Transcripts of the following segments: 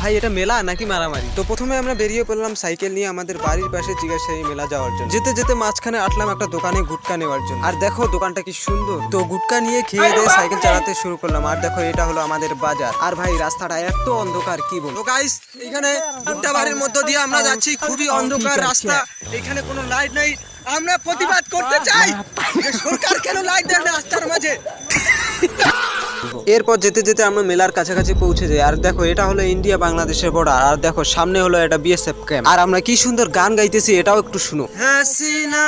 ভাই এটা মেলা নাকি মারামারি? তো প্রথমে আমরা বেরিয়ে পড়লাম সাইকেল নিয়ে আমাদের বাড়ির পাশে জিজ্ঞাসাই মেলা যাওয়ার জন্য। যেতে যেতে মাঝখানে আটলাম একটা দোকানে গুটকা নেওয়ার জন্য। আর দেখো দোকানটা কি সুন্দর। তো গুটকা নিয়ে খেয়ে দিয়ে সাইকেল চালাতে শুরু করলাম। আর দেখো এটা হলো আমাদের বাজার। আর ভাই রাস্তাটা এত অন্ধকার কি বলবো। তো গাইস এখানে গুটকা বাড়ির মধ্য দিয়ে আমরা যাচ্ছি, খুবই অন্ধকার রাস্তা, এখানে কোনো লাইট নেই। আমরা প্রতিবাদ করতে চাই যে সরকার কেন লাইট দেয় না রাস্তার মাঝে। এরপর যেতে যেতে আমরা মেলার কাছাকাছি পৌঁছে যাই। আর দেখো এটা হলো ইন্ডিয়া বাংলাদেশের বর্ডার। আর দেখো সামনে হলো এটা বিএসএফ ক্যাম্প। আর আমরা কি সুন্দর গান গাইতেছি, এটাও একটু শুনো। হাসিনা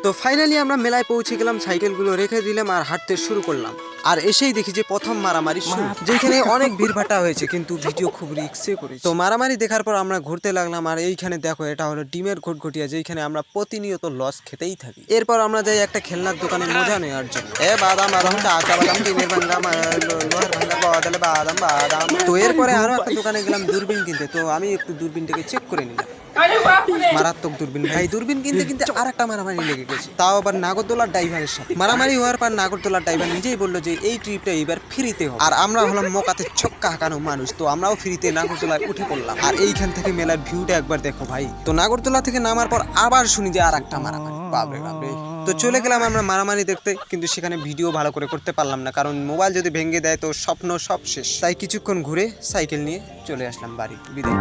তো ফাইনালি আমরা মেলায় পৌঁছে গেলাম, সাইকেলগুলো রেখে দিলাম আর হাঁটতে শুরু করলাম। আর এসেই দেখি যে প্রথম মারামারি শুরু, যেখানে অনেক ভিড়ভাট্টা হয়েছে কিন্তু ভিডিও খুব রিস্কে করেছি। তো মারামারি দেখার পর আমরা ঘুরতে লাগলাম। আর এইখানে দেখো এটা হলো ডিমের ঘটঘটিয়া, যেখানে আমরা প্রতিনিয়ত লস খেতেই থাকি। এরপর আমরা যাই একটা খেলনার দোকানে মজা নেওয়ার জন্য। বাদাম বাদাম কাঁচা বাদাম ডিমের ভাঙ্গা লোহার ভাঙ্গা বদলে বাদাম বাদাম। তো এরপরে আরো একটা দোকানে গেলাম দূরবীন কিনতে। তো আমি একটু দূরবীনটাকে চেক করে নিলাম, মারাত্মক দূরবীন ভাই। দূরবীন কিনতে কিনতে আর একটা মারামারি লেগে গেছে, তাও আবার নাগরদোলার ড্রাইভারের সাথে। মারামারি হওয়ার পর নাগরদোলার ড্রাইভার নিজেই বললো যে এই ট্রিপটা এবার ফ্রিতে হবে। আর আমরা হলাম মোকাতে ছক্কা হাঁকানো মানুষ, তো আমরাও ফ্রিতে নাগরদোলায় উঠে পড়লাম। আর এইখান থেকে মেলার ভিউটা একবার দেখো ভাই। তো নাগরদোলা থেকে নামার পর আবার শুনি যে আর একটা মারামারি, বাপরে বাপরে। তো চলে গেলাম আমরা মারামারি দেখতে, কিন্তু সেখানে ভিডিও ভালো করে করতে পারলাম না, কারণ মোবাইল যদি ভেঙে দেয় তো স্বপ্ন সব শেষ। তাই কিছুক্ষণ ঘুরে সাইকেল নিয়ে চলে আসলাম বাড়ি। বিদায়।